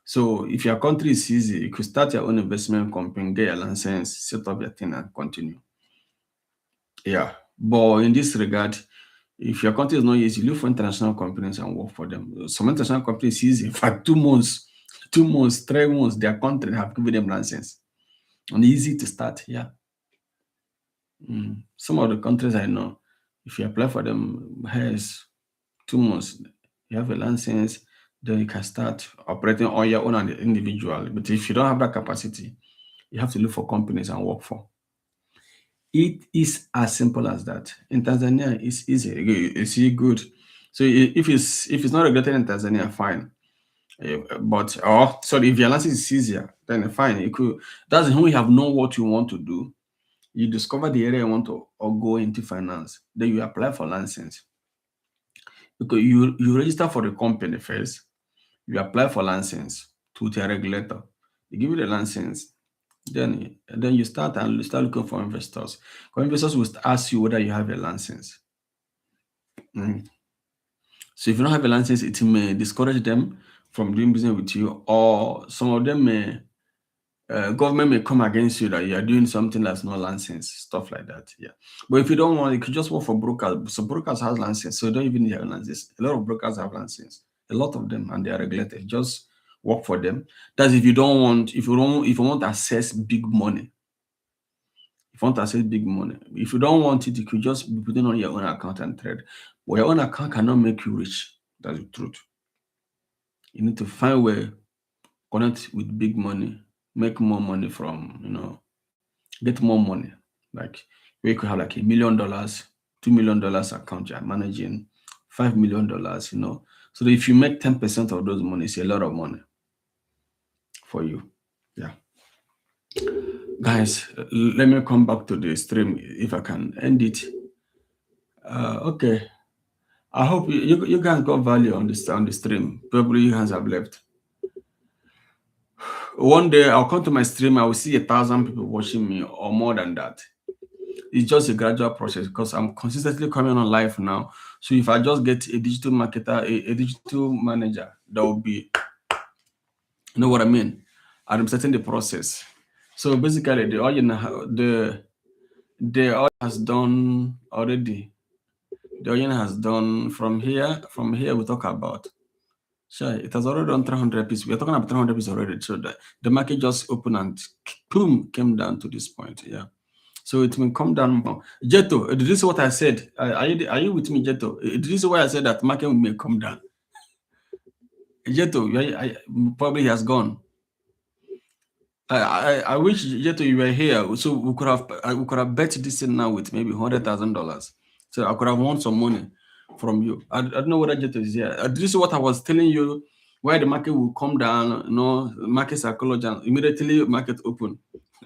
So if your country is easy, you could start your own investment company, get your license, set up your thing, and continue. Yeah, but in this regard, if your country is not easy, look for international companies and work for them. Some international companies easy. In fact, 2 months 2 months, 3 months, their country have given them license. And easy to start, yeah. Some of the countries I know, if you apply for them, here's 2 months, you have a license, then you can start operating on your own and individual. But if you don't have that capacity, you have to look for companies and work for. It is as simple as that. In Tanzania, it's easy. It's really good. So if it's not regulated in Tanzania, fine. But sorry, if your license is easier, then fine. It could. That's when you have known what you want to do. You discover the area you want to or go into finance. Then you apply for license. Because you register for the company first. You apply for license to the regulator. They give you the license. Then you start looking for investors. Because investors will ask you whether you have a license. So if you don't have a license, it may discourage them from doing business with you, or some of them may government may come against you that you are doing something that's not licensed, stuff like that. Yeah. But if you don't want, you could just work for brokers. So brokers have license, so you don't even need a license. A lot of brokers have license, a lot of them, and they are regulated. Just work for them. That's if you don't want, if you want to access big money. If you want to access big money, if you don't want it, you could just be putting on your own account and trade. But your own account cannot make you rich. That's the truth. You need to find a way, connect with big money, make more money from, get more money. Like where you could have like $1 million, $2 million account you're managing, $5 million. So that if you make 10% of those money, it's a lot of money for you. Yeah. Guys, let me come back to the stream if I can end it. Okay. I hope you guys got value on the stream. Probably you guys have left. One day I'll come to my stream, I will see 1,000 people watching me or more than that. It's just a gradual process because I'm consistently coming on live now. So if I just get a digital marketer, a digital manager, that will be, you know what I mean? I'm starting the process. So basically, the audience has done already. The audience has done from here. From here, we talk about. Sure, it has already done 300 pieces. We're talking about 300 pieces already. So the market just opened and boom, came down to this point. Yeah. So it will come down more. Jeto, did you see what I said? Are you with me, Jeto? Did you see why I said that market may come down? Jeto, probably he has gone. I wish Jeto you were here, so we could have bet this thing now with maybe $100,000. So I could have won some money from you. I don't know whether Jeto is here. Did you see what I was telling you? Why the market will come down? Market psychology, and immediately market open.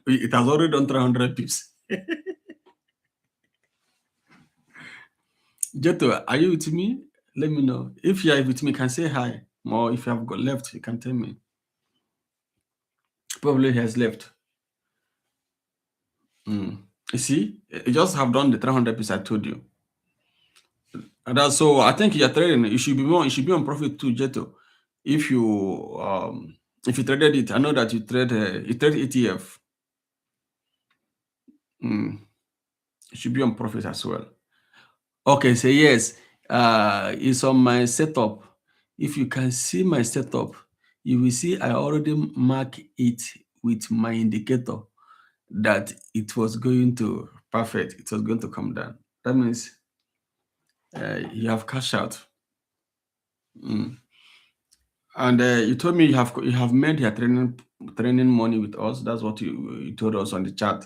It has already done 300 pips. Jeto, are you with me? Let me know. If you are with me, you can say hi. Or if you have got left, you can tell me. Probably he has left. You see, you just have done the 300 piece I told you. And that's so I think you're trading. You should be on profit too, Jeto. If you traded it, I know that you trade ETF. You should be on profit as well. Okay, so yes, it's on my setup. If you can see my setup, you will see I already mark it with my indicator that it was going to perfect. It was going to come down. That means you have cash out. And you told me you have made your training money with us. That's what you told us on the chat.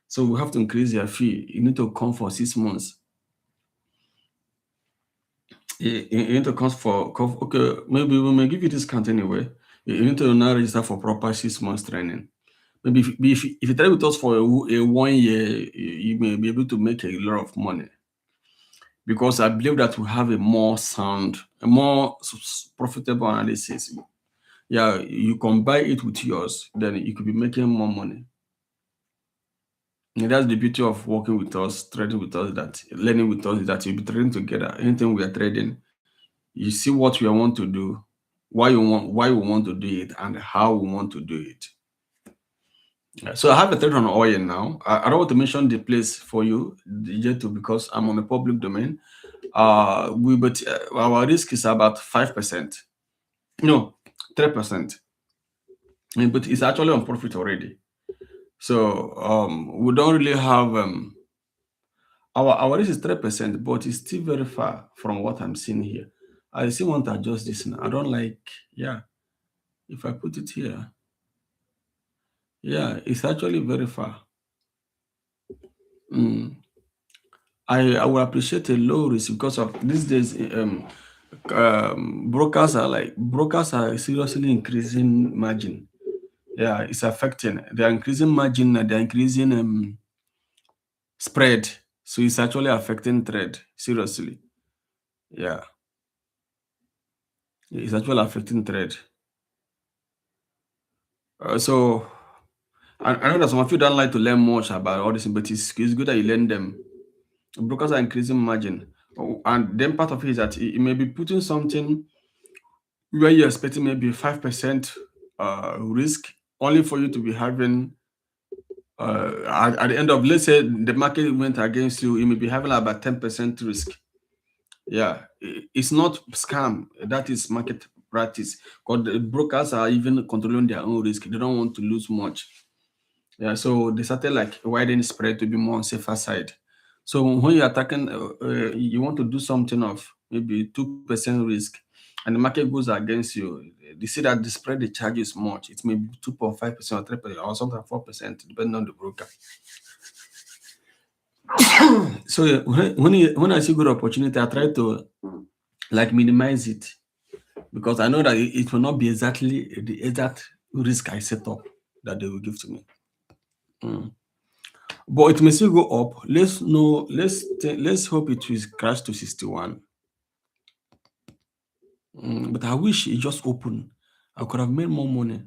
So we have to increase your fee. You need to come for 6 months. You need to come for okay. Maybe we may give you discount anyway. You need to now register for proper 6 months training. Maybe if you trade with us for a 1 year, you may be able to make a lot of money. Because I believe that we have a more sound, a more profitable analysis. Yeah, you combine it with yours, then you could be making more money. And that's the beauty of working with us, trading with us, that learning with us, is that you'll be trading together. Anything we are trading, you see what we want to do, why we want to do it, and how we want to do it. So I have a trade on oil now. I don't want to mention the place for you, Jeto, because I'm on a public domain. But our risk is about 5%. No, 3%. but it's actually on profit already. So we don't really have our risk is 3%, but it's still very far from what I'm seeing here. I still want to adjust this now. I don't like, yeah. If I put it here, yeah, it's actually very far. Mm. I would appreciate a low risk because of these days. Brokers are seriously increasing margin. Yeah, it's affecting. They're increasing margin and they're increasing spread. So it's actually affecting trade seriously. Yeah, it's actually affecting trade. So I know that some of you don't like to learn much about all this, but it's good that you learn them. Brokers are increasing margin. Oh, and then part of it is that it may be putting something where you're expecting maybe 5% risk, only for you to be having at the end of, let's say the market went against you, you may be having about 10% risk. Yeah, it's not scam. That is market practice. Because the brokers are even controlling their own risk. They don't want to lose much. Yeah, so they started like widening spread to be more on safer side. So when you're attacking, you want to do something of maybe 2% risk, and the market goes against you. They see that the spread they charge is much. It may be 2.5% or 3% or something 4%, depending on the broker. So yeah, when I see good opportunity, I try to like minimize it because I know that it will not be exactly the exact risk I set up that they will give to me. Mm. But it may still go up. Let's know. Let's hope it will crash to 61. But I wish it just opened. I could have made more money.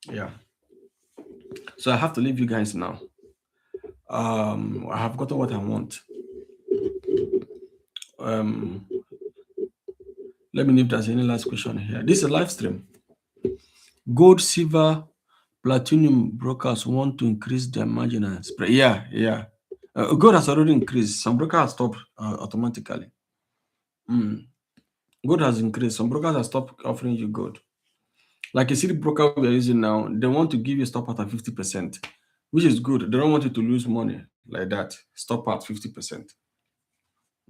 Yeah. So I have to leave you guys now. I have gotten what I want. Um, Let me know if there's any last question here. This is a live stream. Gold, silver, platinum brokers want to increase their margin and spread. Yeah, yeah. Gold has already increased. Some brokers have stopped automatically. Mm. Gold has increased. Some brokers have stopped offering you gold. Like you see the broker we are using now, they want to give you stop out at 50%, which is good. They don't want you to lose money like that. Stop at 50%.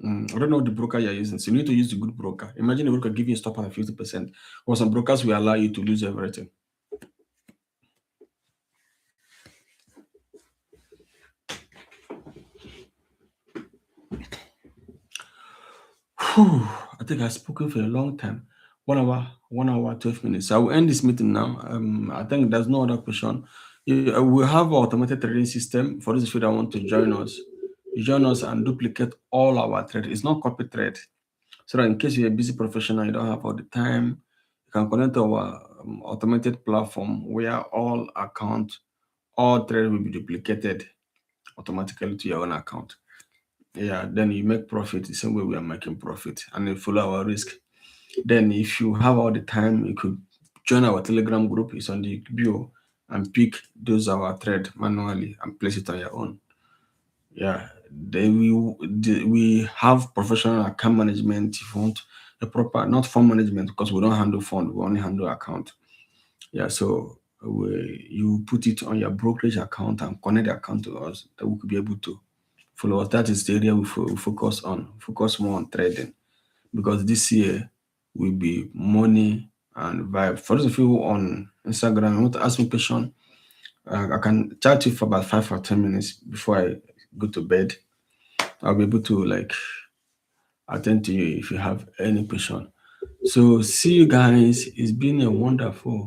I don't know the broker you're using. So you need to use the good broker. Imagine a broker giving you stop at 50%. Or some brokers will allow you to lose everything. Whew, I think I've spoken for a long time. 1 hour, 12 minutes. So I will end this meeting now. I think there's no other question. We have an automated trading system for those of you that want to join us. You join us and duplicate all our trade. It's not copy trade. So that in case you're a busy professional, you don't have all the time, you can connect to our automated platform where all trade will be duplicated automatically to your own account. Yeah, then you make profit the same way we are making profit and you follow our risk. Then if you have all the time, you could join our Telegram group. It's on the bio and pick those our thread manually and place it on your own. Yeah. Then we have professional account management if you want a proper not fund management because we don't handle fund, we only handle account. Yeah, so you put it on your brokerage account and connect the account to us that we could be able to follow us. That is the area we focus on. Focus more on trading because this year will be money and vibe. For those of you on Instagram, you want to ask me a question, I can chat you for about 5 or 10 minutes before I go to bed. I'll be able to like attend to you if you have any question. So see you guys. It's been a wonderful